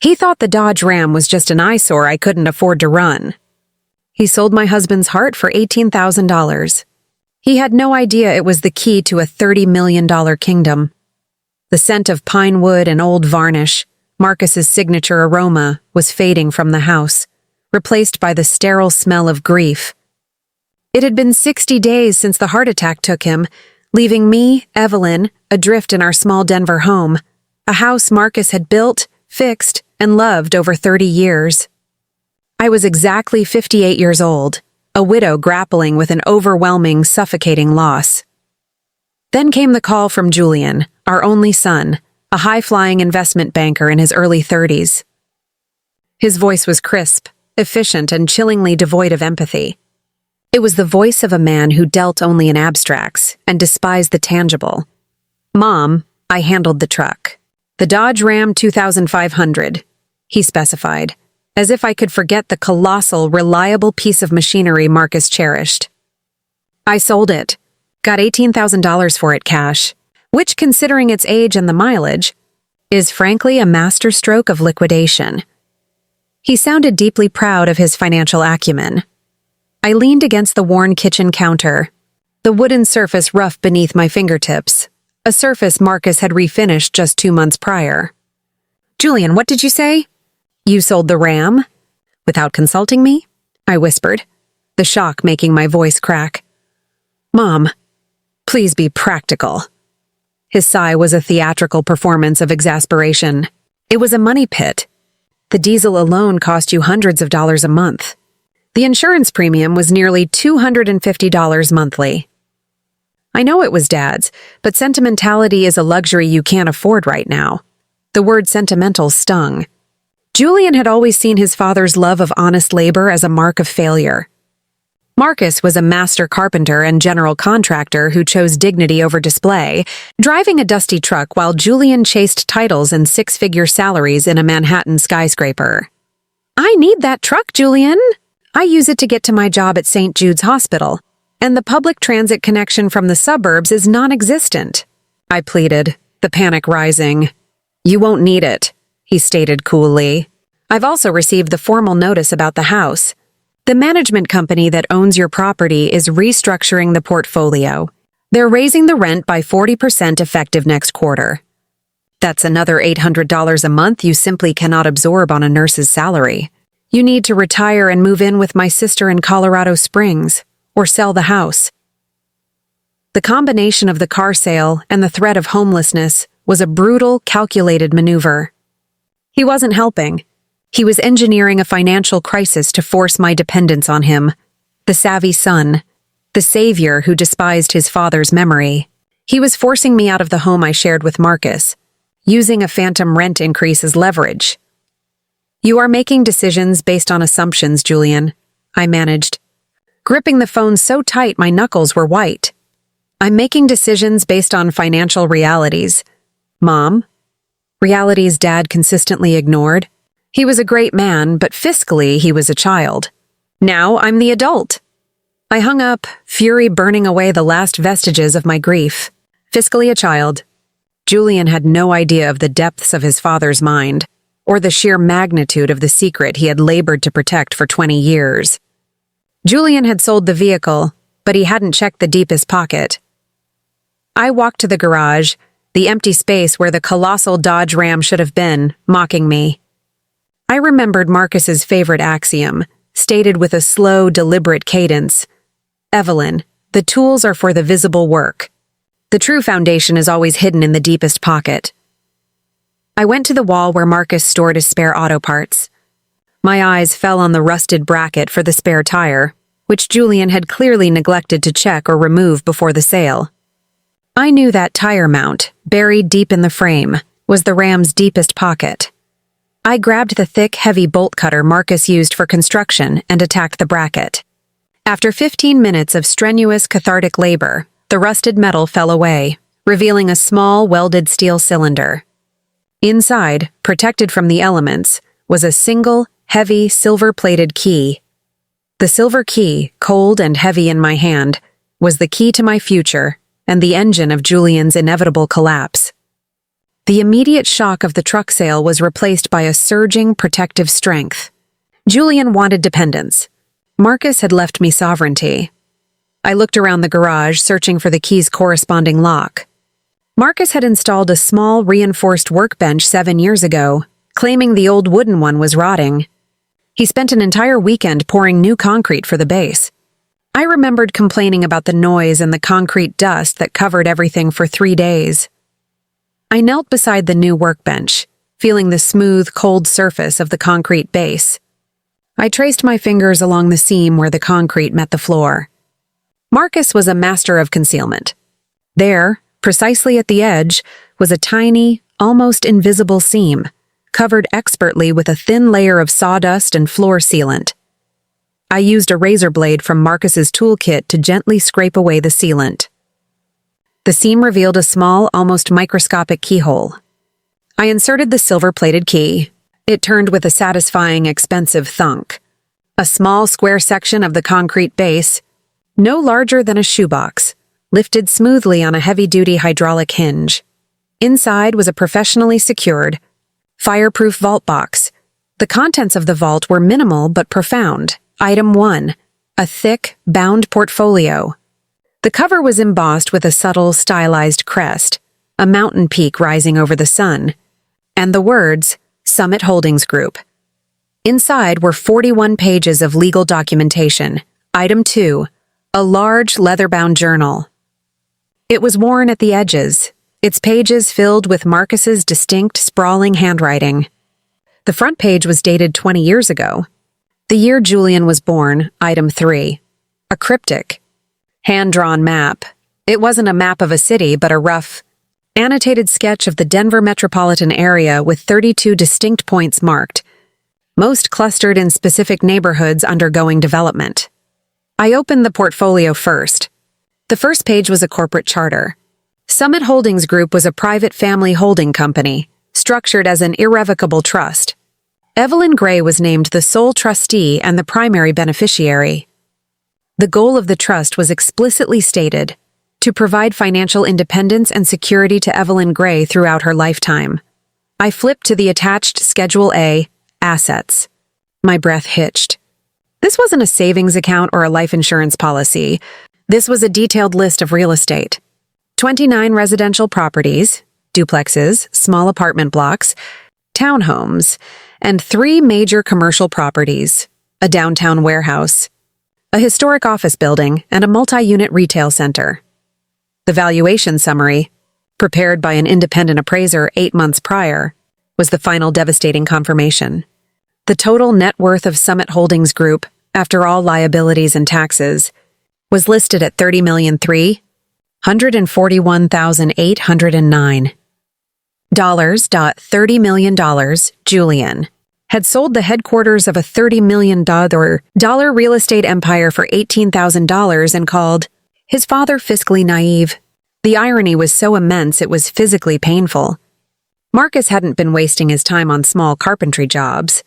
He thought the Dodge Ram was just an eyesore I couldn't afford to run. He sold my husband's heart for $18,000. He had no idea it was the key to a $30 million kingdom. The scent of pine wood and old varnish, Marcus's signature aroma, was fading from the house, replaced by the sterile smell of grief. It had been 60 days since the heart attack took him, leaving me, Evelyn, adrift in our small Denver home, a house Marcus had built, fixed, and loved over 30 years. I was exactly 58 years old, a widow grappling with an overwhelming, suffocating loss. Then came the call from Julian, our only son, a high-flying investment banker in his early 30s. His voice was crisp, efficient, and chillingly devoid of empathy. It was the voice of a man who dealt only in abstracts and despised the tangible. "Mom, I handled the truck. The Dodge Ram 2500, he specified, as if I could forget the colossal, reliable piece of machinery Marcus cherished. I sold it, got $18,000 for it cash, which, considering its age and the mileage, is frankly a masterstroke of liquidation." He sounded deeply proud of his financial acumen. I leaned against the worn kitchen counter, the wooden surface rough beneath my fingertips, a surface Marcus had refinished just 2 months prior. "Julian, what did you say?" "You sold the Ram?" "Without consulting me?" I whispered, the shock making my voice crack. "Mom, please be practical." His sigh was a theatrical performance of exasperation. It was a money pit. The diesel alone cost you hundreds of dollars a month. The insurance premium was nearly $250 monthly. I know it was Dad's, but sentimentality is a luxury you can't afford right now. The word sentimental stung. Julian had always seen his father's love of honest labor as a mark of failure. Marcus was a master carpenter and general contractor who chose dignity over display, driving a dusty truck while Julian chased titles and six-figure salaries in a Manhattan skyscraper. "I need that truck, Julian. I use it to get to my job at St. Jude's Hospital, and the public transit connection from the suburbs is non-existent," I pleaded, the panic rising. "You won't need it," he stated coolly. "I've also received the formal notice about the house. The management company that owns your property is restructuring the portfolio. They're raising the rent by 40% effective next quarter. That's another $800 a month you simply cannot absorb on a nurse's salary. You need to retire and move in with my sister in Colorado Springs, or sell the house." The combination of the car sale and the threat of homelessness was a brutal, calculated maneuver. He wasn't helping. He was engineering a financial crisis to force my dependence on him, the savvy son, the savior who despised his father's memory. He was forcing me out of the home I shared with Marcus, using a phantom rent increase as leverage. "You are making decisions based on assumptions, Julian," I managed, gripping the phone so tight my knuckles were white. "I'm making decisions based on financial realities, Mom. Realities Dad consistently ignored. He was a great man, but fiscally he was a child. Now I'm the adult." I hung up, fury burning away the last vestiges of my grief. Fiscally a child. Julian had no idea of the depths of his father's mind, or the sheer magnitude of the secret he had labored to protect for 20 years. Julian had sold the vehicle, but he hadn't checked the deepest pocket. I walked to the garage, the empty space where the colossal Dodge Ram should have been, mocking me. I remembered Marcus's favorite axiom, stated with a slow, deliberate cadence. "Evelyn, the tools are for the visible work. The true foundation is always hidden in the deepest pocket." I went to the wall where Marcus stored his spare auto parts. My eyes fell on the rusted bracket for the spare tire, which Julian had clearly neglected to check or remove before the sale. I knew that tire mount, buried deep in the frame, was the Ram's deepest pocket. I grabbed the thick, heavy bolt cutter Marcus used for construction and attacked the bracket. After 15 minutes of strenuous, cathartic labor, the rusted metal fell away, revealing a small, welded steel cylinder. Inside, protected from the elements, was a single, heavy, silver-plated key. The silver key, cold and heavy in my hand, was the key to my future and the engine of Julian's inevitable collapse. The immediate shock of the truck sale was replaced by a surging protective strength. Julian wanted dependence. Marcus had left me sovereignty. I looked around the garage, searching for the key's corresponding lock. Marcus had installed a small, reinforced workbench 7 years ago, claiming the old wooden one was rotting. He spent an entire weekend pouring new concrete for the base. I remembered complaining about the noise and the concrete dust that covered everything for 3 days. I knelt beside the new workbench, feeling the smooth, cold surface of the concrete base. I traced my fingers along the seam where the concrete met the floor. Marcus was a master of concealment. There, precisely at the edge, was a tiny, almost invisible seam, covered expertly with a thin layer of sawdust and floor sealant. I used a razor blade from Marcus's toolkit to gently scrape away the sealant. The seam revealed a small, almost microscopic keyhole. I inserted the silver-plated key. It turned with a satisfying, expensive thunk. A small square section of the concrete base, no larger than a shoebox, lifted smoothly on a heavy-duty hydraulic hinge. Inside was a professionally secured, fireproof vault box. The contents of the vault were minimal but profound. Item 1, a thick, bound portfolio. The cover was embossed with a subtle, stylized crest, a mountain peak rising over the sun, and the words, Summit Holdings Group. Inside were 41 pages of legal documentation. Item 2, a large, leather-bound journal. It was worn at the edges, its pages filled with Marcus's distinct, sprawling handwriting. The front page was dated 20 years ago. The year Julian was born, item 3. A cryptic, hand-drawn map. It wasn't a map of a city, but a rough, annotated sketch of the Denver metropolitan area with 32 distinct points marked, most clustered in specific neighborhoods undergoing development. I opened the portfolio first. The first page was a corporate charter. Summit Holdings Group was a private family holding company, structured as an irrevocable trust. Evelyn Gray was named the sole trustee and the primary beneficiary. The goal of the trust was explicitly stated, to provide financial independence and security to Evelyn Gray throughout her lifetime. I flipped to the attached Schedule A, Assets. My breath hitched. This wasn't a savings account or a life insurance policy. This was a detailed list of real estate. 29 residential properties, duplexes, small apartment blocks, townhomes, and 3 major commercial properties, a downtown warehouse, a historic office building, and a multi-unit retail center. The valuation summary, prepared by an independent appraiser 8 months prior, was the final devastating confirmation. The total net worth of Summit Holdings Group, after all liabilities and taxes, was listed at $30,341,809. $30 million, Julian had sold the headquarters of a $30 million real estate empire for $18,000 and called his father fiscally naive. The irony was so immense it was physically painful. Marcus hadn't been wasting his time on small carpentry jobs.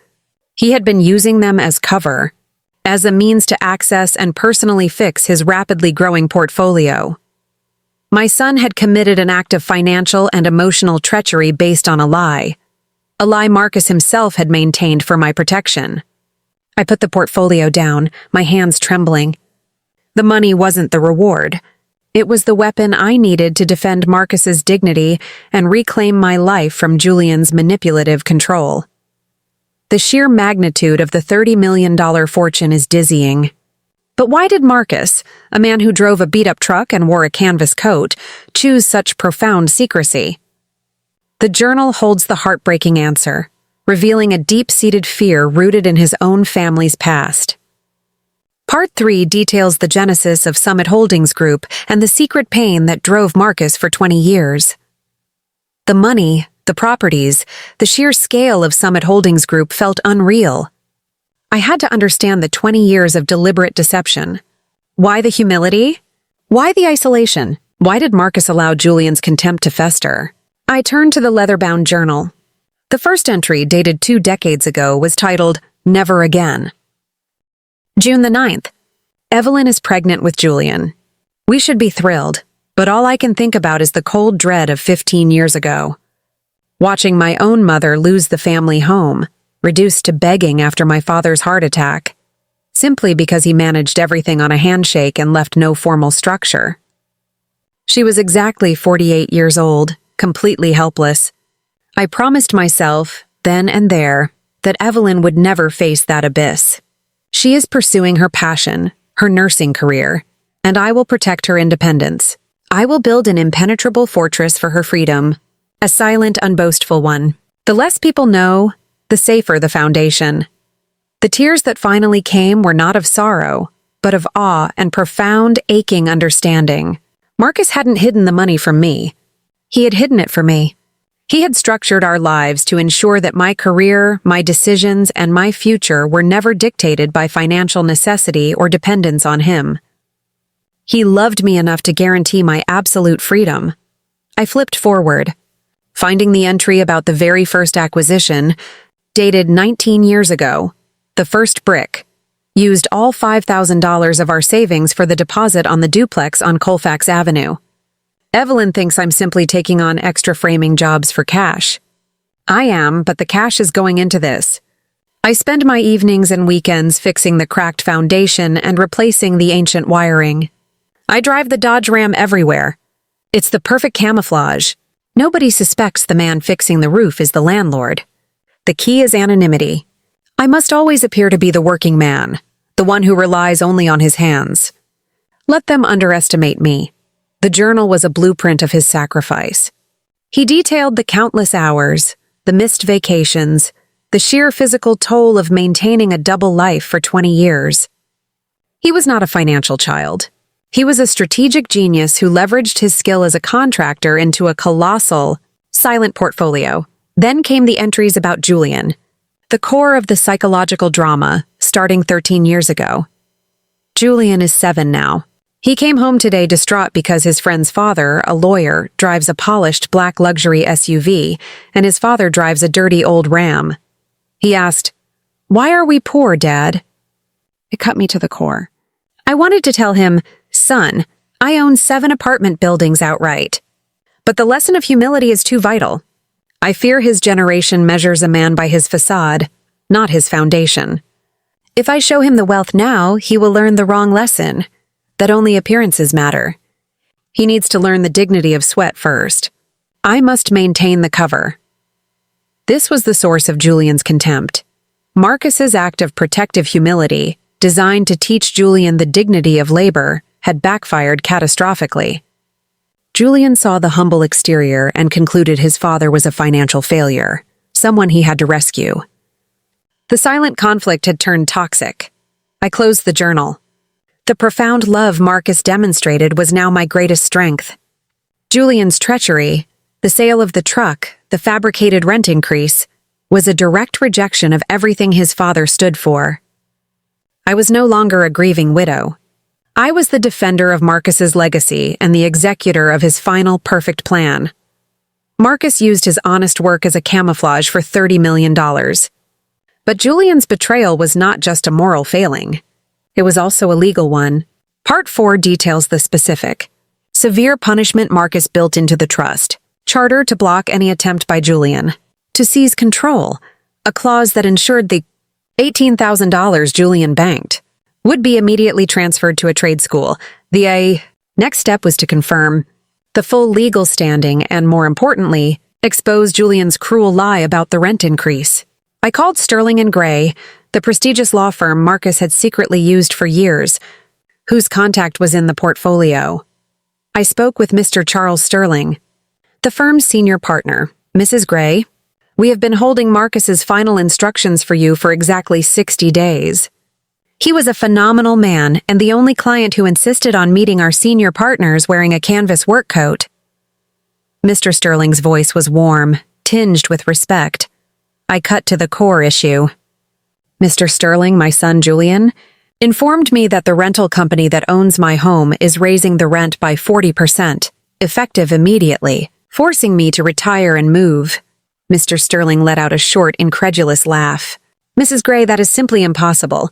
He had been using them as cover, as a means to access and personally fix his rapidly growing portfolio. My son had committed an act of financial and emotional treachery based on a lie Marcus himself had maintained for my protection. I put the portfolio down, my hands trembling. The money wasn't the reward. It was the weapon I needed to defend Marcus's dignity and reclaim my life from Julian's manipulative control. The sheer magnitude of the $30 million fortune is dizzying. But why did Marcus, a man who drove a beat-up truck and wore a canvas coat, choose such profound secrecy? The journal holds the heartbreaking answer, revealing a deep-seated fear rooted in his own family's past. Part 3 details the genesis of Summit Holdings Group and the secret pain that drove Marcus for 20 years. The money, the properties, the sheer scale of Summit Holdings Group felt unreal. I had to understand the 20 years of deliberate deception. Why the humility? Why the isolation? Why did Marcus allow Julian's contempt to fester? I turned to the leather-bound journal. The first entry, dated 2 decades ago, was titled, Never Again. June the 9th. Evelyn is pregnant with Julian. We should be thrilled, but all I can think about is the cold dread of 15 years ago. watching my own mother lose the family home, reduced to begging after my father's heart attack, simply because he managed everything on a handshake and left no formal structure. She was exactly 48 years old, completely helpless. I promised myself, then and there, that Evelyn would never face that abyss. She is pursuing her passion, her nursing career, and I will protect her independence. I will build an impenetrable fortress for her freedom, a silent, unboastful one. The less people know, the safer the foundation. The tears that finally came were not of sorrow, but of awe and profound, aching understanding. Marcus hadn't hidden the money from me. He had hidden it for me. He had structured our lives to ensure that my career, my decisions, and my future were never dictated by financial necessity or dependence on him. He loved me enough to guarantee my absolute freedom. I flipped forward, finding the entry about the very first acquisition, dated 19 years ago, the first brick, used all $5,000 of our savings for the deposit on the duplex on Colfax Avenue. Evelyn thinks I'm simply taking on extra framing jobs for cash. I am, but the cash is going into this. I spend my evenings and weekends fixing the cracked foundation and replacing the ancient wiring. I drive the Dodge Ram everywhere. It's the perfect camouflage. Nobody suspects the man fixing the roof is the landlord. The key is anonymity. I must always appear to be the working man, the one who relies only on his hands. Let them underestimate me. The journal was a blueprint of his sacrifice. He detailed the countless hours, the missed vacations, the sheer physical toll of maintaining a double life for 20 years. He was not a financial child. He was a strategic genius who leveraged his skill as a contractor into a colossal, silent portfolio. Then came the entries about Julian, the core of the psychological drama, starting 13 years ago. Julian is 7 now. He came home today distraught because his friend's father, a lawyer, drives a polished black luxury SUV, and his father drives a dirty old Ram. He asked, "Why are we poor, Dad?" It cut me to the core. I wanted to tell him, "Son, I own 7 apartment buildings outright." But the lesson of humility is too vital. I fear his generation measures a man by his facade, not his foundation. If I show him the wealth now, he will learn the wrong lesson, that only appearances matter. He needs to learn the dignity of sweat first. I must maintain the cover. This was the source of Julian's contempt. Marcus's act of protective humility, designed to teach Julian the dignity of labor, had backfired catastrophically. Julian saw the humble exterior and concluded his father was a financial failure, someone he had to rescue. The silent conflict had turned toxic. I closed the journal. The profound love Marcus demonstrated was now my greatest strength. Julian's treachery, the sale of the truck, the fabricated rent increase, was a direct rejection of everything his father stood for. I was no longer a grieving widow. I was the defender of Marcus's legacy and the executor of his final perfect plan. Marcus used his honest work as a camouflage for $30 million. But Julian's betrayal was not just a moral failing. It was also a legal one. Part 4 details the specific. Severe punishment Marcus built into the trust. Charter to block any attempt by Julian. To seize control. A clause that ensured the $18,000 Julian banked would be immediately transferred to a trade school. The next step was to confirm the full legal standing and, more importantly, expose Julian's cruel lie about the rent increase. I called Sterling and Gray, the prestigious law firm Marcus had secretly used for years, whose contact was in the portfolio. I spoke with Mr. Charles Sterling, the firm's senior partner. "Mrs. Gray, we have been holding Marcus's final instructions for you for exactly 60 days. He was a phenomenal man and the only client who insisted on meeting our senior partners wearing a canvas work coat." Mr. Sterling's voice was warm, tinged with respect. I cut to the core issue. "Mr. Sterling, my son Julian, informed me that the rental company that owns my home is raising the rent by 40%, effective immediately, forcing me to retire and move." Mr. Sterling let out a short, incredulous laugh. "Mrs. Gray, that is simply impossible.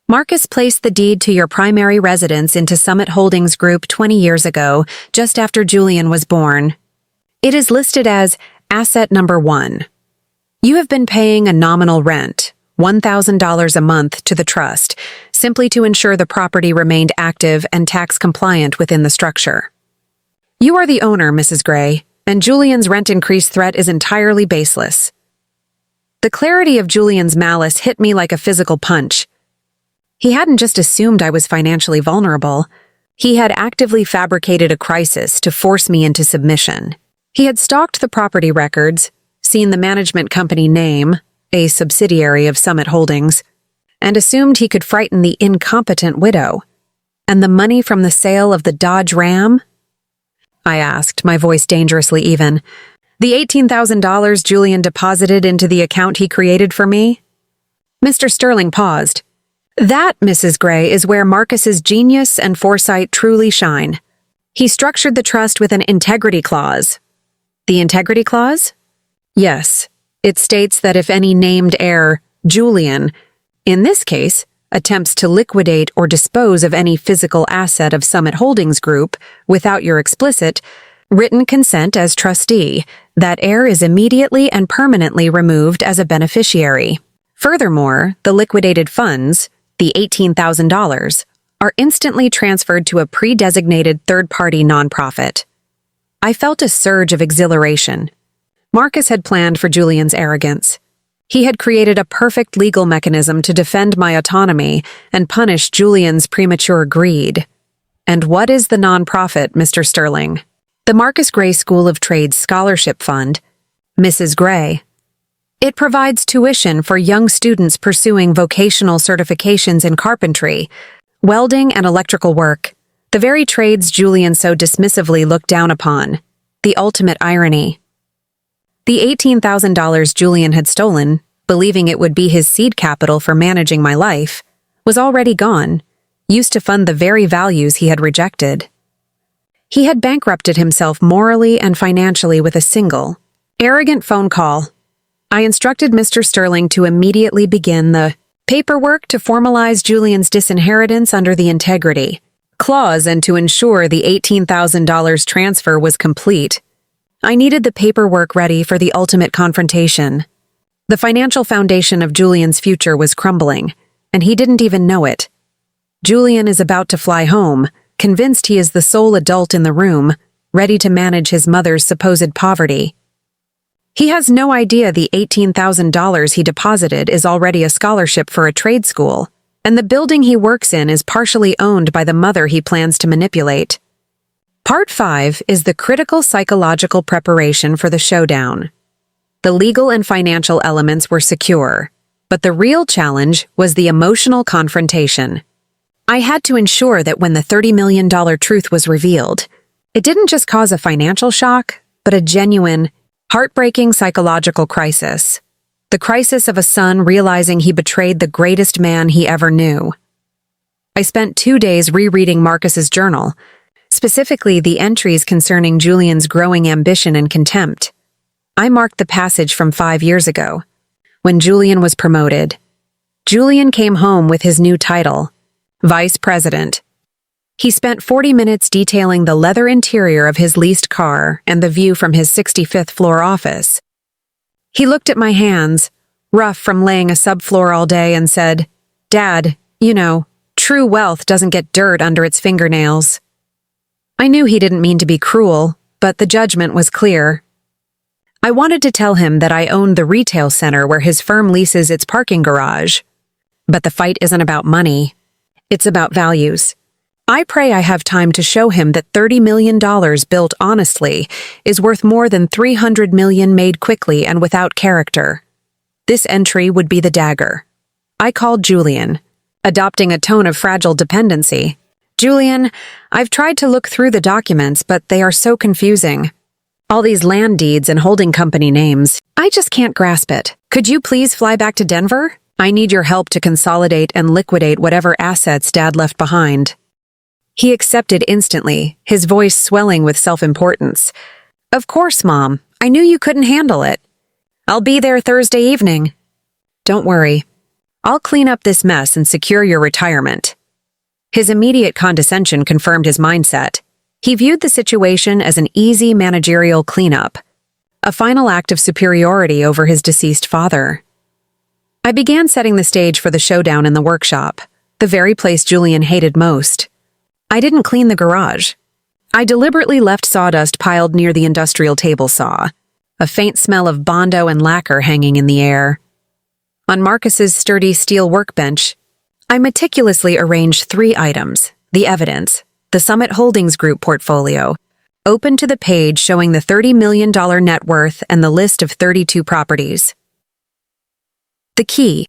Marcus placed the deed to your primary residence into Summit Holdings Group 20 years ago, just after Julian was born. It is listed as Asset number 1. You have been paying a nominal rent, $1,000 a month, to the trust, simply to ensure the property remained active and tax compliant within the structure. You are the owner, Mrs. Gray, and Julian's rent increase threat is entirely baseless. The clarity of Julian's malice hit me like a physical punch. He hadn't just assumed I was financially vulnerable. He had actively fabricated a crisis to force me into submission. He had stalked the property records, seen the management company name, a subsidiary of Summit Holdings, and assumed he could frighten the incompetent widow. And the money from the sale of the Dodge Ram? I asked, my voice dangerously even. The $18,000 Julian deposited into the account he created for me? Mr. Sterling paused. That, Mrs. Gray, is where Marcus's genius and foresight truly shine. He structured the trust with an integrity clause. The integrity clause? Yes. It states that if any named heir, Julian, in this case, attempts to liquidate or dispose of any physical asset of Summit Holdings Group without your explicit, written consent as trustee, that heir is immediately and permanently removed as a beneficiary. Furthermore, the liquidated funds, the $18,000, are instantly transferred to a pre-designated third-party nonprofit. I felt a surge of exhilaration. Marcus had planned for Julian's arrogance. He had created a perfect legal mechanism to defend my autonomy and punish Julian's premature greed. And what is the nonprofit, Mr. Sterling? The Marcus Gray School of Trades Scholarship Fund, Mrs. Gray. It provides tuition for young students pursuing vocational certifications in carpentry, welding, and electrical work, the very trades Julian so dismissively looked down upon. The ultimate irony. The $18,000 Julian had stolen, believing it would be his seed capital for managing my life, was already gone, used to fund the very values he had rejected. He had bankrupted himself morally and financially with a single, arrogant phone call. I instructed Mr. Sterling to immediately begin the paperwork to formalize Julian's disinheritance under the integrity clause and to ensure the $18,000 transfer was complete. I needed the paperwork ready for the ultimate confrontation. The financial foundation of Julian's future was crumbling, and he didn't even know it. Julian is about to fly home, convinced he is the sole adult in the room, ready to manage his mother's supposed poverty. He has no idea the $18,000 he deposited is already a scholarship for a trade school, and the building he works in is partially owned by the mother he plans to manipulate. Part 5 is the critical psychological preparation for the showdown. The legal and financial elements were secure, but the real challenge was the emotional confrontation. I had to ensure that when the $30 million truth was revealed, it didn't just cause a financial shock, but a genuine, heartbreaking psychological crisis. The crisis of a son realizing he betrayed the greatest man he ever knew. I spent 2 days rereading Marcus's journal, specifically the entries concerning Julian's growing ambition and contempt. I marked the passage from 5 years ago, when Julian was promoted. Julian came home with his new title, Vice President. He spent 40 minutes detailing the leather interior of his leased car and the view from his 65th floor office. He looked at my hands, rough from laying a subfloor all day, and said, "Dad, you know, true wealth doesn't get dirt under its fingernails." I knew he didn't mean to be cruel, but the judgment was clear. I wanted to tell him that I owned the retail center where his firm leases its parking garage. But the fight isn't about money. It's about values. I pray I have time to show him that $30 million built honestly is worth more than $300 million made quickly and without character. This entry would be the dagger. I called Julian, adopting a tone of fragile dependency. "Julian, I've tried to look through the documents, but they are so confusing. All these land deeds and holding company names, I just can't grasp it. Could you please fly back to Denver? I need your help to consolidate and liquidate whatever assets Dad left behind." He accepted instantly, his voice swelling with self-importance. "Of course, Mom. I knew you couldn't handle it. I'll be there Thursday evening." "Don't worry. I'll clean up this mess and secure your retirement." His immediate condescension confirmed his mindset. He viewed the situation as an easy managerial cleanup. a final act of superiority over his deceased father. I began setting the stage for the showdown in the workshop, the very place Julian hated most. I didn't clean the garage. I deliberately left sawdust piled near the industrial table saw, a faint smell of Bondo and lacquer hanging in the air. On Marcus's sturdy steel workbench, I meticulously arranged 3 items: the evidence, the Summit Holdings Group portfolio, open to the page showing the $30 million net worth and the list of 32 properties. The key,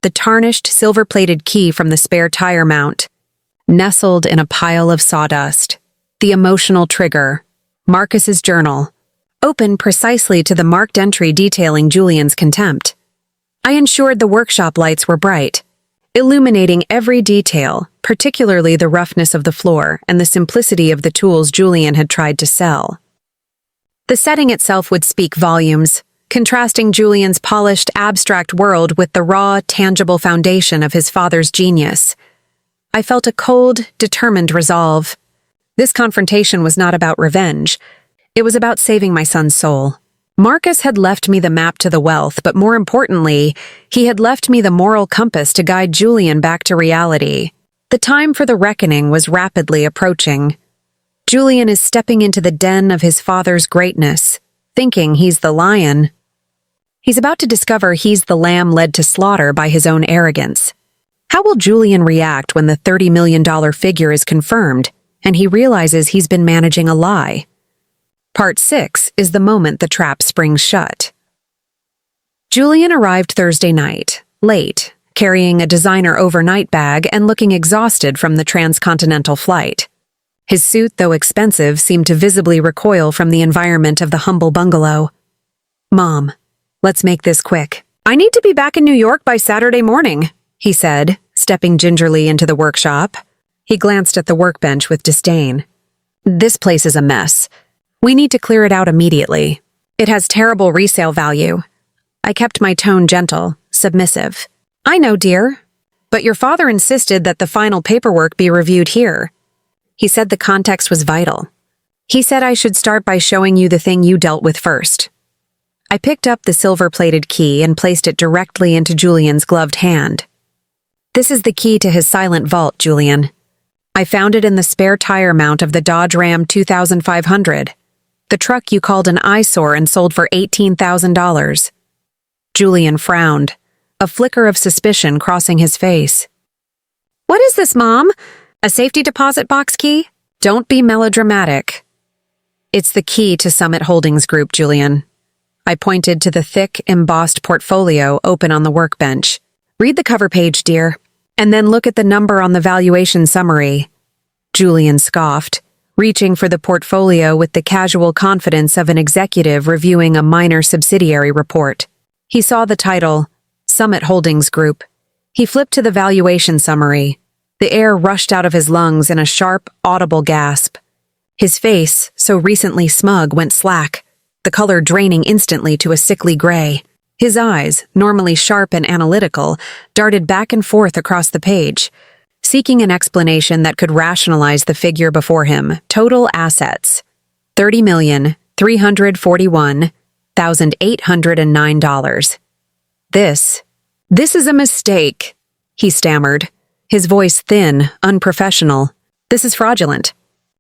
the tarnished silver-plated key from the spare tire mount, nestled in a pile of sawdust. The emotional trigger, Marcus's journal, open precisely to the marked entry detailing Julian's contempt. I ensured the workshop lights were bright, illuminating every detail, particularly the roughness of the floor and the simplicity of the tools Julian had tried to sell. The setting itself would speak volumes, contrasting Julian's polished, abstract world with the raw, tangible foundation of his father's genius. I felt a cold, determined resolve. This confrontation was not about revenge. It was about saving my son's soul. Marcus had left me the map to the wealth, but more importantly, he had left me the moral compass to guide Julian back to reality. The time for the reckoning was rapidly approaching. Julian is stepping into the den of his father's greatness, thinking he's the lion. He's about to discover he's the lamb led to slaughter by his own arrogance. How will Julian react when the $30 million figure is confirmed and he realizes he's been managing a lie? Part 6 is the moment the trap springs shut. Julian arrived Thursday night, late, carrying a designer overnight bag and looking exhausted from the transcontinental flight. His suit, though expensive, seemed to visibly recoil from the environment of the humble bungalow. "Mom, let's make this quick. I need to be back in New York by Saturday morning," he said, stepping gingerly into the workshop. He glanced at the workbench with disdain. "This place is a mess. We need to clear it out immediately. It has terrible resale value." I kept my tone gentle, submissive. "I know, dear, but your father insisted that the final paperwork be reviewed here. He said the context was vital. He said I should start by showing you the thing you dealt with first." I picked up the silver-plated key and placed it directly into Julian's gloved hand. "This is the key to his silent vault, Julian. I found it in the spare tire mount of the Dodge Ram 2500. The truck you called an eyesore and sold for $18,000. Julian frowned, a flicker of suspicion crossing his face. "What is this, Mom? A safety deposit box key? Don't be melodramatic." "It's the key to Summit Holdings Group, Julian." I pointed to the thick, embossed portfolio open on the workbench. "Read the cover page, dear, and then look at the number on the valuation summary." Julian scoffed, reaching for the portfolio with the casual confidence of an executive reviewing a minor subsidiary report. He saw the title, Summit Holdings Group. He flipped to the valuation summary. The air rushed out of his lungs in a sharp, audible gasp. His face, so recently smug, went slack, the color draining instantly to a sickly gray. His eyes, normally sharp and analytical, darted back and forth across the page, seeking an explanation that could rationalize the figure before him. Total assets: $30,341,809. This is a mistake," he stammered, his voice thin, unprofessional. "This is fraudulent.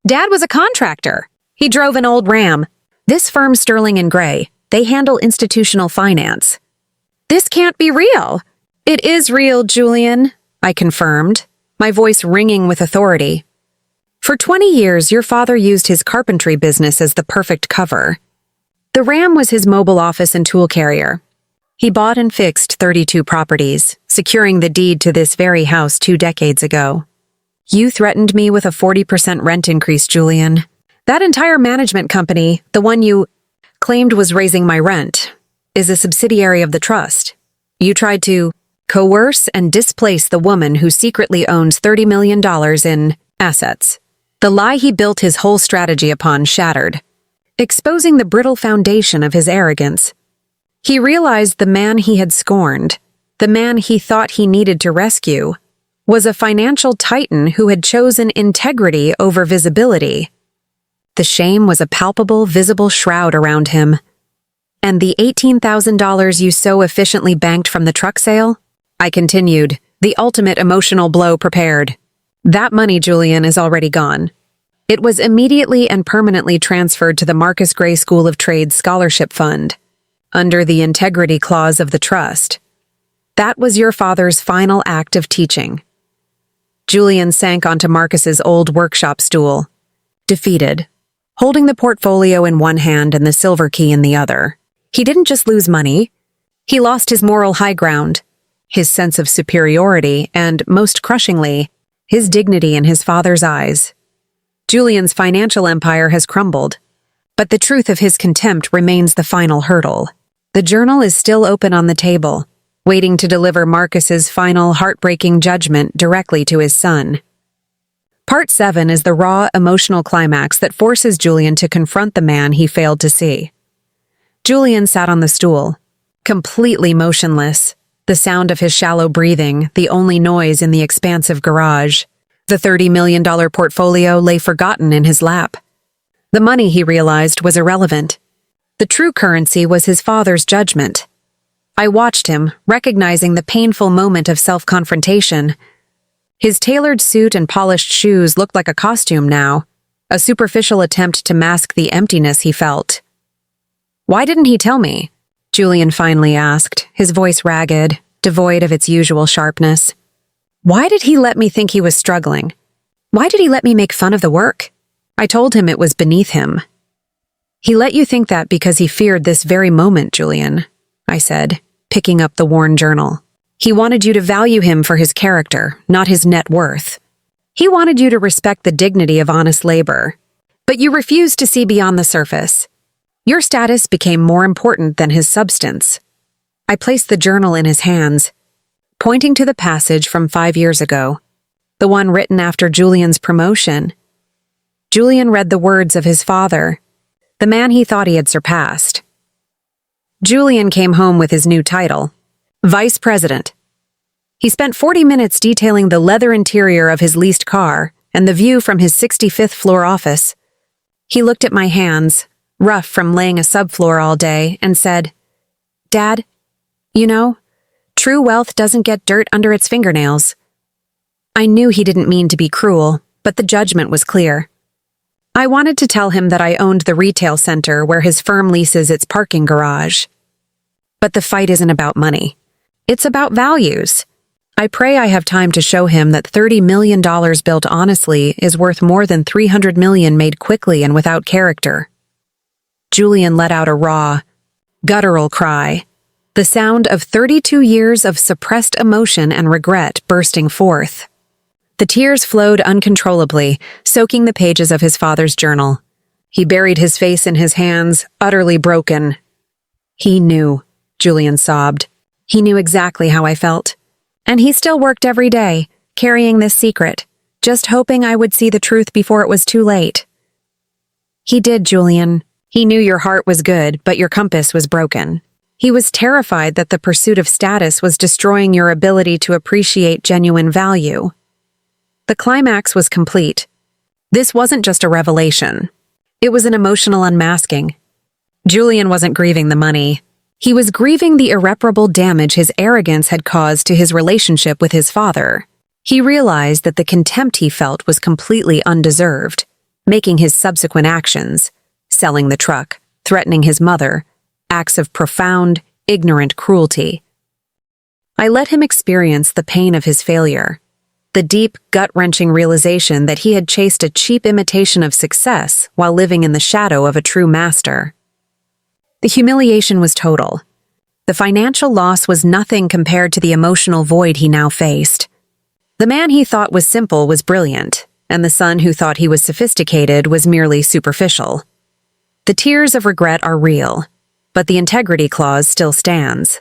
Dad was a contractor. He drove an old Ram. This firm Sterling and Gray, they handle institutional finance." "This can't be real." "It is real, Julian," I confirmed, my voice ringing with authority. "For 20 years, your father used his carpentry business as the perfect cover. The Ram was his mobile office and tool carrier. He bought and fixed 32 properties, securing the deed to this very house 2 decades ago. You threatened me with a 40% rent increase, Julian. That entire management company, the one you claimed was raising my rent, is a subsidiary of the trust. You tried to coerce and displace the woman who secretly owns $30 million in assets. The lie he built his whole strategy upon shattered, exposing the brittle foundation of his arrogance. He realized the man he had scorned, the man he thought he needed to rescue, was a financial titan who had chosen integrity over visibility. The shame was a palpable, visible shroud around him. And the $18,000 you so efficiently banked from the truck sale? I continued, the ultimate emotional blow prepared. That money, Julian, is already gone. It was immediately and permanently transferred to the Marcus Gray School of Trades Scholarship Fund, under the integrity clause of the trust. That was your father's final act of teaching. Julian sank onto Marcus's old workshop stool, defeated, holding the portfolio in one hand and the silver key in the other. He didn't just lose money. He lost his moral high ground, his sense of superiority, and, most crushingly, his dignity in his father's eyes. Julian's financial empire has crumbled, but the truth of his contempt remains the final hurdle. The journal is still open on the table, waiting to deliver Marcus's final heartbreaking judgment directly to his son. Part 7 is the raw, emotional climax that forces Julian to confront the man he failed to see. Julian sat on the stool, completely motionless, the sound of his shallow breathing the only noise in the expansive garage. The $30 million portfolio lay forgotten in his lap. The money, he realized, was irrelevant. The true currency was his father's judgment. I watched him, recognizing the painful moment of self-confrontation. His tailored suit and polished shoes looked like a costume now, a superficial attempt to mask the emptiness he felt. "Why didn't he tell me?" Julian finally asked, his voice ragged, devoid of its usual sharpness. "Why did he let me think he was struggling? Why did he let me make fun of the work? I told him it was beneath him." "He let you think that because he feared this very moment, Julian," I said, picking up the worn journal. "He wanted you to value him for his character, not his net worth. He wanted you to respect the dignity of honest labor. But you refused to see beyond the surface. Your status became more important than his substance." I placed the journal in his hands, pointing to the passage from 5 years ago, the one written after Julian's promotion. Julian read the words of his father, the man he thought he had surpassed. Julian came home with his new title, Vice President. He spent 40 minutes detailing the leather interior of his leased car and the view from his 65th floor office. He looked at my hands, rough from laying a subfloor all day, and said, "Dad, you know, true wealth doesn't get dirt under its fingernails." I knew he didn't mean to be cruel, but the judgment was clear. I wanted to tell him that I owned the retail center where his firm leases its parking garage. But the fight isn't about money. It's about values. I pray I have time to show him that $30 million built honestly is worth more than $300 million made quickly and without character. Julian let out a raw, guttural cry, the sound of 32 years of suppressed emotion and regret bursting forth. The tears flowed uncontrollably, soaking the pages of his father's journal. He buried his face in his hands, utterly broken. "He knew," Julian sobbed. "He knew exactly how I felt. And he still worked every day, carrying this secret, just hoping I would see the truth before it was too late." "He did, Julian. He knew your heart was good, but your compass was broken. He was terrified that the pursuit of status was destroying your ability to appreciate genuine value." The climax was complete. This wasn't just a revelation. It was an emotional unmasking. Julian wasn't grieving the money. He was grieving the irreparable damage his arrogance had caused to his relationship with his father. He realized that the contempt he felt was completely undeserved, making his subsequent actions, selling the truck, threatening his mother, acts of profound, ignorant cruelty. I let him experience the pain of his failure, the deep, gut-wrenching realization that he had chased a cheap imitation of success while living in the shadow of a true master. The humiliation was total. The financial loss was nothing compared to the emotional void he now faced. The man he thought was simple was brilliant, and the son who thought he was sophisticated was merely superficial. The tears of regret are real, but the integrity clause still stands.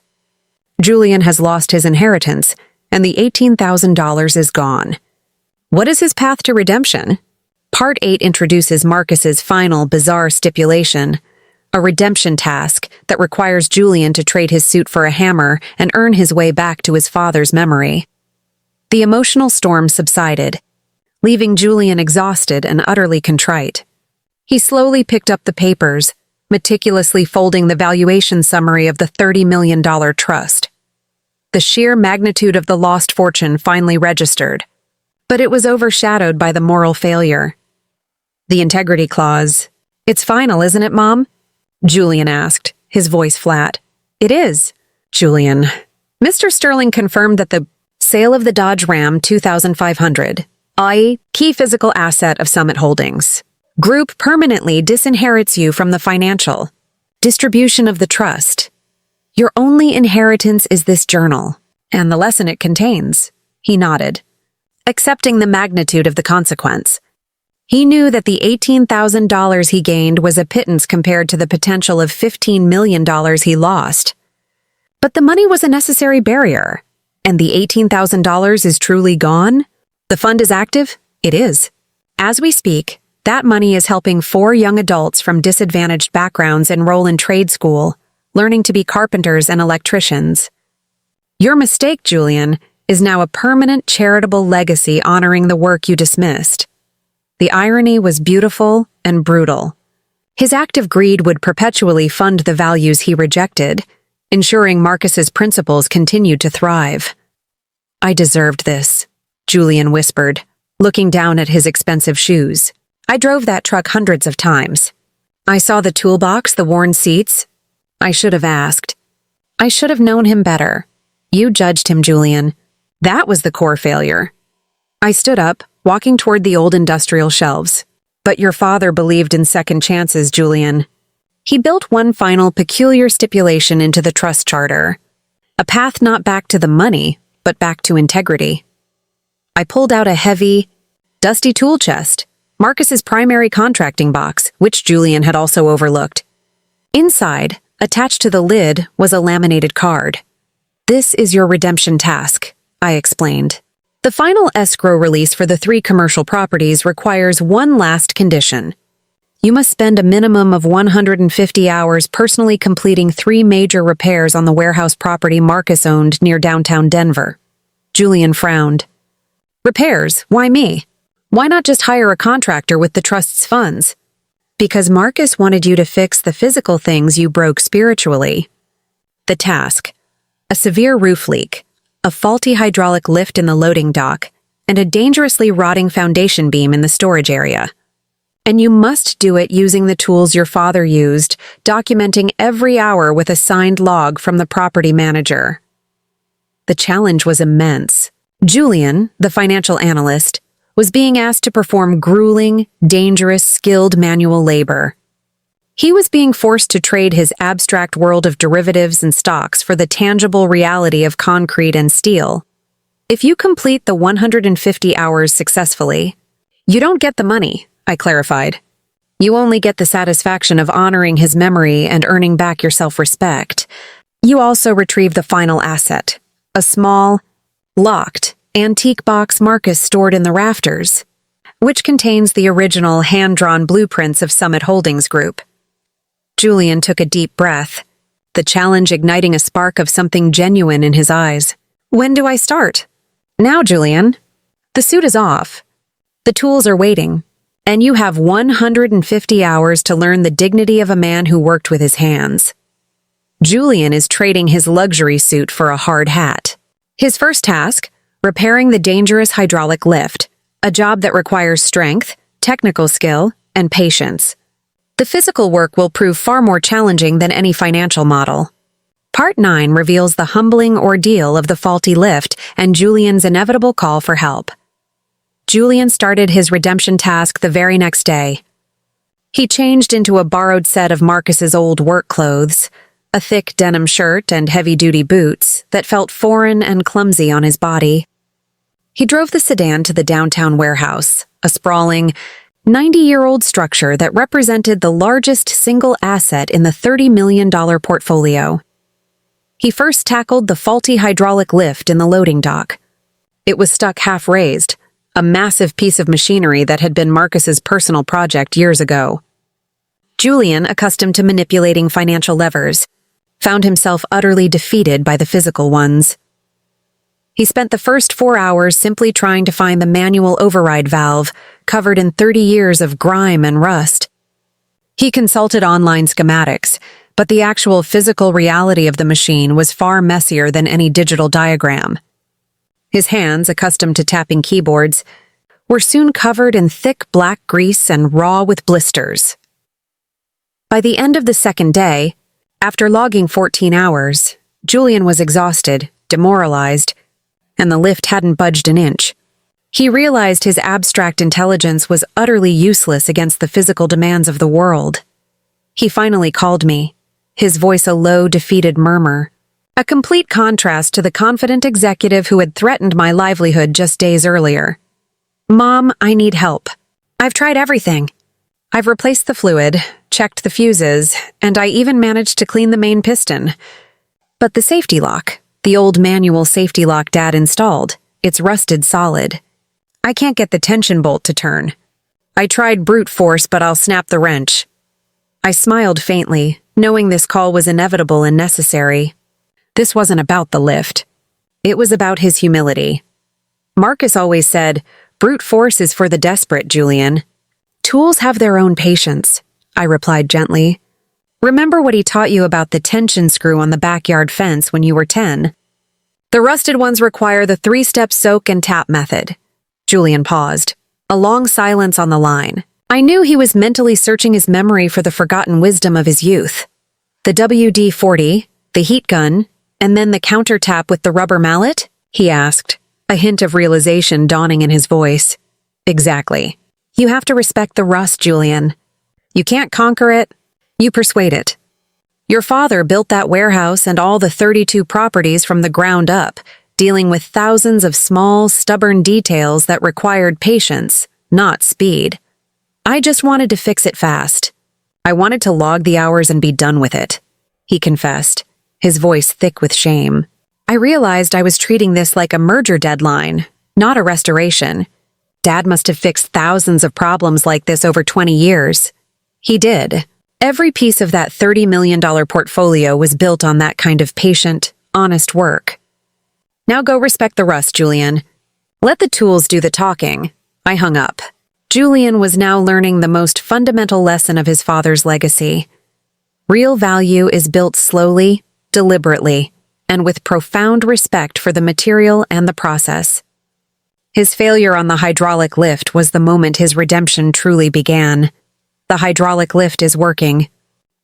Julian has lost his inheritance, and the $18,000 is gone. What is his path to redemption? Part 8 introduces Marcus's final bizarre stipulation, a redemption task that requires Julian to trade his suit for a hammer and earn his way back to his father's memory. The emotional storm subsided, leaving Julian exhausted and utterly contrite. He slowly picked up the papers, meticulously folding the valuation summary of the $30 million trust. The sheer magnitude of the lost fortune finally registered, but it was overshadowed by the moral failure. The integrity clause. "It's final, isn't it, Mom?" Julian asked, his voice flat. "It is, Julian." Mr. Sterling confirmed that the sale of the Dodge Ram 2500, i.e., key physical asset of Summit Holdings, Group permanently disinherits you from the financial distribution of the trust. Your only inheritance is this journal, and the lesson it contains. He nodded, accepting the magnitude of the consequence. He knew that the $18,000 he gained was a pittance compared to the potential of $15 million he lost. But the money was a necessary barrier, and the $18,000 is truly gone? The fund is active? It is. As we speak, that money is helping 4 young adults from disadvantaged backgrounds enroll in trade school, learning to be carpenters and electricians. Your mistake, Julian, is now a permanent charitable legacy honoring the work you dismissed. The irony was beautiful and brutal. His act of greed would perpetually fund the values he rejected, ensuring Marcus's principles continued to thrive. "I deserved this," Julian whispered, looking down at his expensive shoes. "I drove that truck hundreds of times. I saw the toolbox, the worn seats. I should have asked. I should have known him better. You judged him, Julian. That was the core failure." I stood up, walking toward the old industrial shelves. "But your father believed in second chances, Julian. He built one final peculiar stipulation into the trust charter. A path not back to the money, but back to integrity." I pulled out a heavy, dusty tool chest, Marcus's primary contracting box, which Julian had also overlooked. Inside, attached to the lid, was a laminated card. "This is your redemption task," I explained. "The final escrow release for the 3 commercial properties requires one last condition. You must spend a minimum of 150 hours personally completing 3 major repairs on the warehouse property Marcus owned near downtown Denver." Julian frowned. "Repairs? Why me? Why not just hire a contractor with the trust's funds?" "Because Marcus wanted you to fix the physical things you broke spiritually." The task: a severe roof leak, a faulty hydraulic lift in the loading dock, and a dangerously rotting foundation beam in the storage area. And you must do it using the tools your father used, documenting every hour with a signed log from the property manager. The challenge was immense. Julian, the financial analyst, was being asked to perform grueling, dangerous, skilled manual labor. He was being forced to trade his abstract world of derivatives and stocks for the tangible reality of concrete and steel. If you complete the 150 hours successfully, you don't get the money, I clarified. You only get the satisfaction of honoring his memory and earning back your self-respect. You also retrieve the final asset, a small, locked, antique box Marcus stored in the rafters, which contains the original hand-drawn blueprints of Summit Holdings Group. Julian took a deep breath, the challenge igniting a spark of something genuine in his eyes. "When do I start?" "Now, Julian. The suit is off. The tools are waiting, and you have 150 hours to learn the dignity of a man who worked with his hands." Julian is trading his luxury suit for a hard hat. His first task: repairing the dangerous hydraulic lift, a job that requires strength, technical skill, and patience. The physical work will prove far more challenging than any financial model. Part 9 reveals the humbling ordeal of the faulty lift and Julian's inevitable call for help. Julian started his redemption task the very next day. He changed into a borrowed set of Marcus's old work clothes, a thick denim shirt and heavy-duty boots that felt foreign and clumsy on his body. He drove the sedan to the downtown warehouse, a sprawling, 90-year-old structure that represented the largest single asset in the $30 million portfolio. He first tackled the faulty hydraulic lift in the loading dock. It was stuck half-raised, a massive piece of machinery that had been Marcus's personal project years ago. Julian, accustomed to manipulating financial levers, found himself utterly defeated by the physical ones. He spent the first 4 hours simply trying to find the manual override valve, covered in 30 years of grime and rust. He consulted online schematics, but the actual physical reality of the machine was far messier than any digital diagram. His hands, accustomed to tapping keyboards, were soon covered in thick black grease and raw with blisters. By the end of the second day, after logging 14 hours, Julian was exhausted, demoralized, and the lift hadn't budged an inch. He realized his abstract intelligence was utterly useless against the physical demands of the world. He finally called me, his voice a low, defeated murmur, a complete contrast to the confident executive who had threatened my livelihood just days earlier. "Mom, I need help. I've tried everything. I've replaced the fluid, checked the fuses, and I even managed to clean the main piston. But the safety lock, the old manual safety lock Dad installed, it's rusted solid. I can't get the tension bolt to turn. I tried brute force, but I'll snap the wrench." I smiled faintly, knowing this call was inevitable and necessary. This wasn't about the lift. It was about his humility. Marcus always said, "Brute force is for the desperate, Julian." "Tools have their own patience," I replied gently. "Remember what he taught you about the tension screw on the backyard fence when you were 10? The rusted ones require the 3-step soak and tap method." Julian paused, a long silence on the line. I knew he was mentally searching his memory for the forgotten wisdom of his youth. "The WD-40, the heat gun, and then the counter tap with the rubber mallet?" he asked, a hint of realization dawning in his voice. "Exactly. You have to respect the rust, Julian. You can't conquer it, you persuade it. Your father built that warehouse and all the 32 properties from the ground up, dealing with thousands of small, stubborn details that required patience, not speed. I just wanted to fix it fast. I wanted to log the hours and be done with it," he confessed, his voice thick with shame. I realized I was treating this like a merger deadline, not a restoration. Dad must have fixed thousands of problems like this over 20 years. He did. Every piece of that $30 million portfolio was built on that kind of patient, honest work. "Now go respect the rust, Julian. Let the tools do the talking." I hung up. Julian was now learning the most fundamental lesson of his father's legacy. Real value is built slowly, deliberately, and with profound respect for the material and the process. His failure on the hydraulic lift was the moment his redemption truly began. The hydraulic lift is working,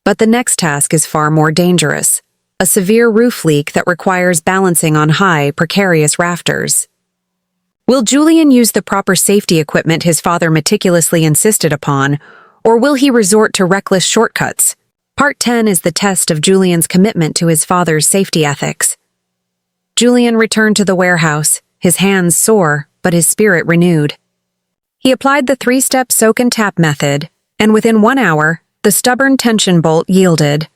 but the next task is far more dangerous: a severe roof leak that requires balancing on high, precarious rafters. Will Julian use the proper safety equipment his father meticulously insisted upon, or will he resort to reckless shortcuts? Part 10 is the test of Julian's commitment to his father's safety ethics. Julian returned to the warehouse, his hands sore, but his spirit renewed. He applied the 3-step soak and tap method, and within 1 hour, the stubborn tension bolt yielded.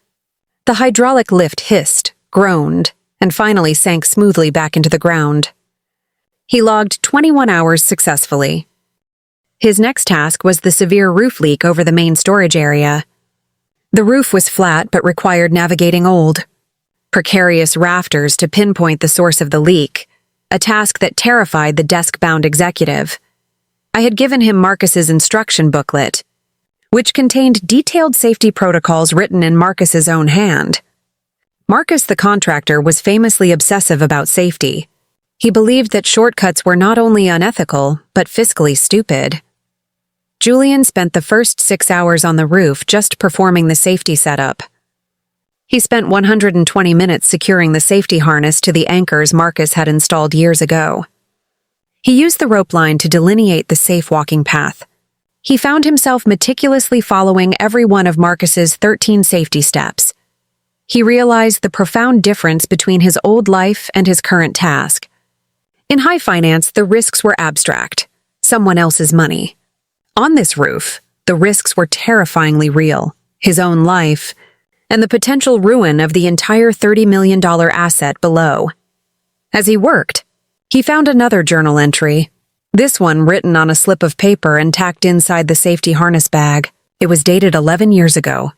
The hydraulic lift hissed, groaned, and finally sank smoothly back into the ground. He logged 21 hours successfully. His next task was the severe roof leak over the main storage area. The roof was flat but required navigating old, precarious rafters to pinpoint the source of the leak, a task that terrified the desk-bound executive. I had given him Marcus's instruction booklet, which contained detailed safety protocols written in Marcus's own hand. Marcus the contractor was famously obsessive about safety. He believed that shortcuts were not only unethical, but fiscally stupid. Julian spent the first 6 hours on the roof just performing the safety setup. He spent 120 minutes securing the safety harness to the anchors Marcus had installed years ago. He used the rope line to delineate the safe walking path. He found himself meticulously following every one of Marcus's 13 safety steps. He realized the profound difference between his old life and his current task. In high finance, the risks were abstract, someone else's money. On this roof, the risks were terrifyingly real, his own life, and the potential ruin of the entire $30 million asset below. As he worked, he found another journal entry, this one written on a slip of paper and tacked inside the safety harness bag. It was dated 11 years ago.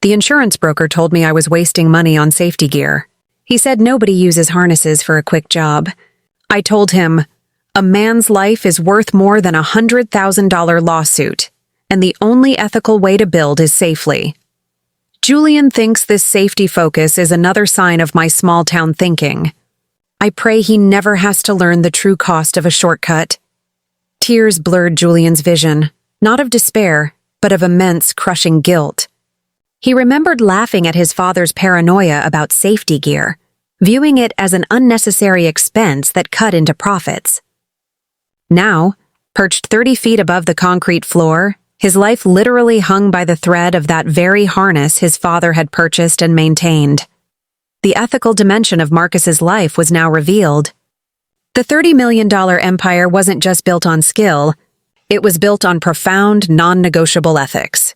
The insurance broker told me I was wasting money on safety gear. He said nobody uses harnesses for a quick job. I told him, "A man's life is worth more than a $100,000 lawsuit. and the only ethical way to build is safely. Julian thinks this safety focus is another sign of my small-town thinking. I pray he never has to learn the true cost of a shortcut. Tears blurred Julian's vision, not of despair, but of immense, crushing guilt. He remembered laughing at his father's paranoia about safety gear, viewing it as an unnecessary expense that cut into profits. Now, perched 30 feet above the concrete floor, his life literally hung by the thread of that very harness his father had purchased and maintained. The ethical dimension of Marcus's life was now revealed. The $30 million empire wasn't just built on skill, it was built on profound, non-negotiable ethics.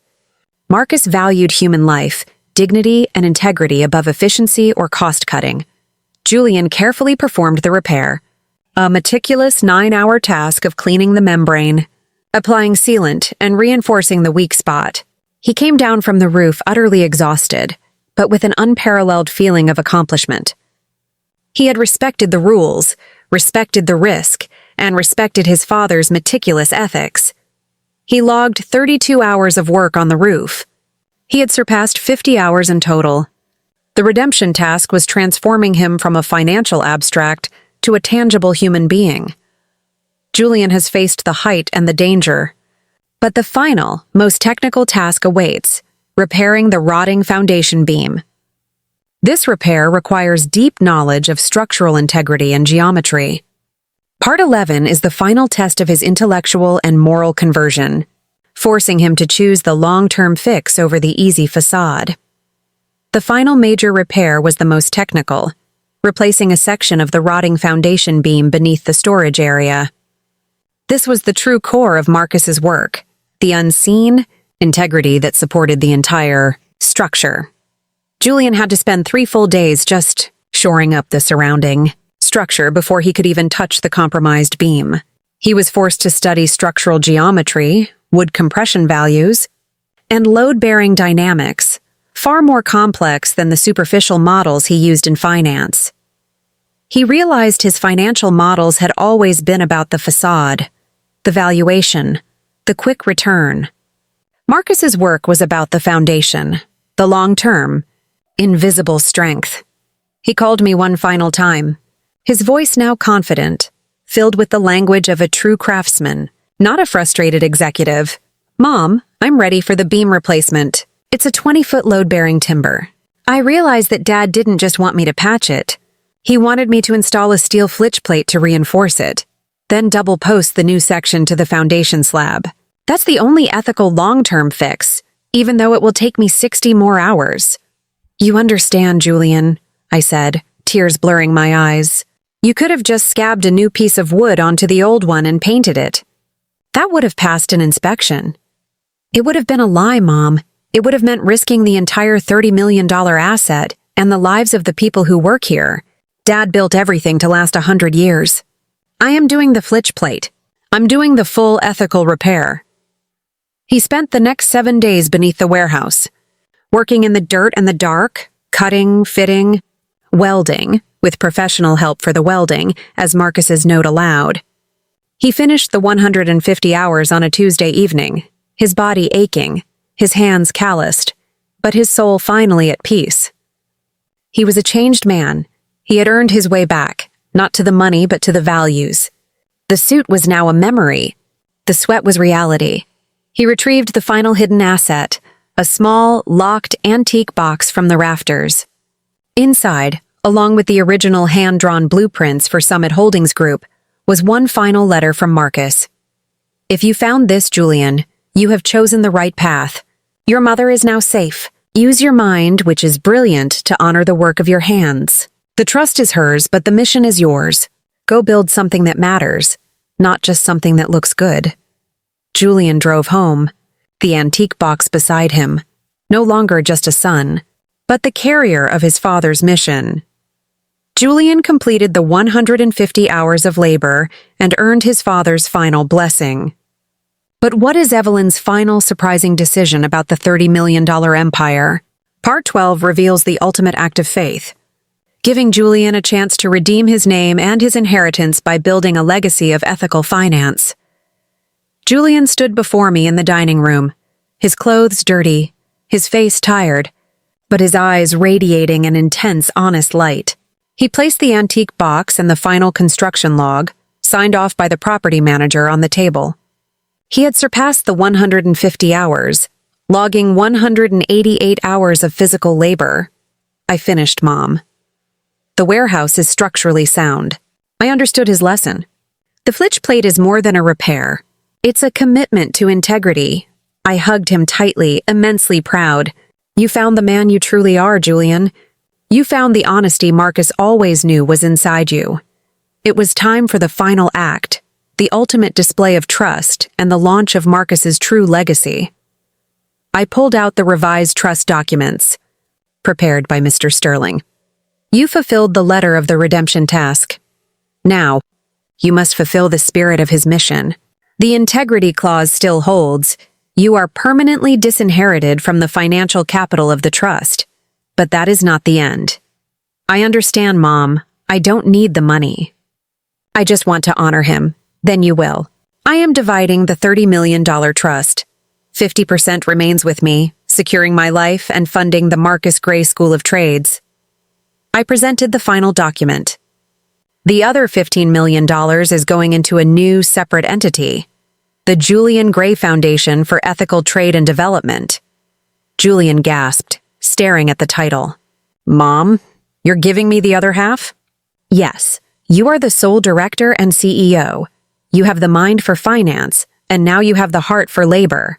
Marcus valued human life, dignity, and integrity above efficiency or cost-cutting. Julian carefully performed the repair, a meticulous 9-hour task of cleaning the membrane, applying sealant, and reinforcing the weak spot. He came down from the roof utterly exhausted, but with an unparalleled feeling of accomplishment. He had respected the rules, respected the risk, and respected his father's meticulous ethics. He logged 32 hours of work on the roof. He had surpassed 50 hours in total. The redemption task was transforming him from a financial abstract to a tangible human being. Julian has faced the height and the danger. But the final, most technical task awaits, repairing the rotting foundation beam. This repair requires deep knowledge of structural integrity and geometry. Part 11 is the final test of his intellectual and moral conversion, forcing him to choose the long-term fix over the easy facade. The final major repair was the most technical, replacing a section of the rotting foundation beam beneath the storage area. This was the true core of Marcus's work, the unseen integrity that supported the entire structure. Julian had to spend 3 full days just shoring up the surrounding structure before he could even touch the compromised beam. He was forced to study structural geometry, wood compression values, and load-bearing dynamics, far more complex than the superficial models he used in finance. He realized his financial models had always been about the facade, the valuation, the quick return. Marcus's work was about the foundation, the long-term, invisible strength. He called me one final time, his voice now confident, filled with the language of a true craftsman, not a frustrated executive. "Mom, I'm ready for the beam replacement. It's a 20-foot load-bearing timber. I realized that Dad didn't just want me to patch it. He wanted me to install a steel flitch plate to reinforce it, then double-post the new section to the foundation slab. That's the only ethical long-term fix, even though it will take me 60 more hours." "You understand, Julian," I said, tears blurring my eyes. "You could have just scabbed a new piece of wood onto the old one and painted it. That would have passed an inspection." "It would have been a lie, Mom. It would have meant risking the entire $30 million asset and the lives of the people who work here. Dad built everything to last 100 years. I am doing the flitch plate. I'm doing the full ethical repair." He spent the next 7 days beneath the warehouse, working in the dirt and the dark, cutting, fitting, welding, with professional help for the welding, as Marcus's note allowed. He finished the 150 hours on a Tuesday evening, his body aching, his hands calloused, but his soul finally at peace. He was a changed man. He had earned his way back, not to the money but to the values. The suit was now a memory. The sweat was reality. He retrieved the final hidden asset, a small, locked antique box from the rafters. Inside, along with the original hand-drawn blueprints for Summit Holdings Group, was one final letter from Marcus. "If you found this, Julian, you have chosen the right path. Your mother is now safe. Use your mind, which is brilliant, to honor the work of your hands. The trust is hers, but the mission is yours. Go build something that matters, not just something that looks good." Julian drove home, the antique box beside him, no longer just a son, but the carrier of his father's mission. Julian completed the 150 hours of labor and earned his father's final blessing. But what is Evelyn's final surprising decision about the $30 million empire? Part 12 reveals the ultimate act of faith, giving Julian a chance to redeem his name and his inheritance by building a legacy of ethical finance. Julian stood before me in the dining room, his clothes dirty, his face tired, but his eyes radiating an intense, honest light. He placed the antique box and the final construction log, signed off by the property manager, on the table. He had surpassed the 150 hours, logging 188 hours of physical labor. I finished, Mom. The warehouse is structurally sound. I understood his lesson. The flitch plate is more than a repair. It's a commitment to integrity. I hugged him tightly, immensely proud. You found the man you truly are, Julian. You found the honesty Marcus always knew was inside you. It was time for the final act, the ultimate display of trust and the launch of Marcus's true legacy. I pulled out the revised trust documents, prepared by Mr. Sterling. You fulfilled the letter of the redemption task. Now, you must fulfill the spirit of his mission. The integrity clause still holds. You are permanently disinherited from the financial capital of the trust. But that is not the end. I understand, Mom. I don't need the money. I just want to honor him. Then you will. I am dividing the $30 million trust. 50% remains with me, securing my life and funding the Marcus Gray School of Trades. I presented the final document. The other $15 million is going into a new, separate entity, the Julian Gray Foundation for Ethical Trade and Development. Julian gasped, staring at the title. Mom, you're giving me the other half? Yes, you are the sole director and CEO. You have the mind for finance, and now you have the heart for labor.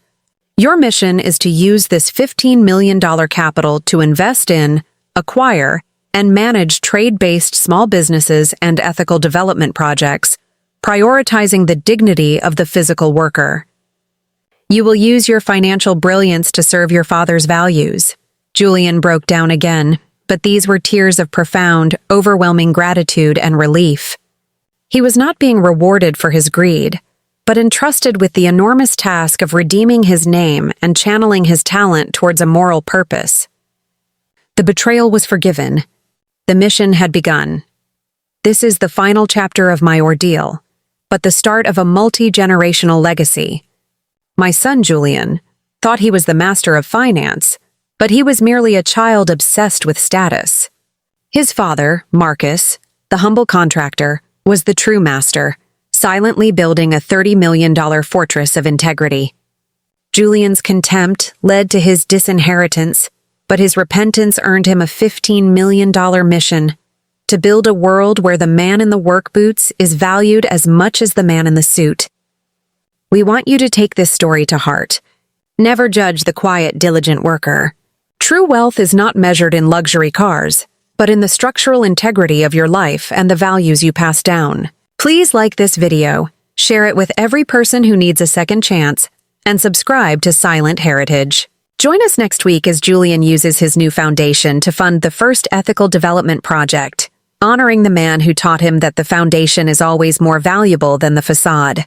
Your mission is to use this $15 million capital to invest in, acquire, and manage trade-based small businesses and ethical development projects, prioritizing the dignity of the physical worker. You will use your financial brilliance to serve your father's values. Julian broke down again, but these were tears of profound, overwhelming gratitude and relief. He was not being rewarded for his greed, but entrusted with the enormous task of redeeming his name and channeling his talent towards a moral purpose. The betrayal was forgiven. The mission had begun. This is the final chapter of my ordeal, but the start of a multi-generational legacy. My son, Julian, thought he was the master of finance, but he was merely a child obsessed with status. His father, Marcus, the humble contractor, was the true master, silently building a $30 million fortress of integrity. Julian's contempt led to his disinheritance, but his repentance earned him a $15 million mission to build a world where the man in the work boots is valued as much as the man in the suit. We want you to take this story to heart. Never judge the quiet, diligent worker. True wealth is not measured in luxury cars, but in the structural integrity of your life and the values you pass down. Please like this video, share it with every person who needs a second chance, and subscribe to Silent Heritage. Join us next week as Julian uses his new foundation to fund the first ethical development project, honoring the man who taught him that the foundation is always more valuable than the facade.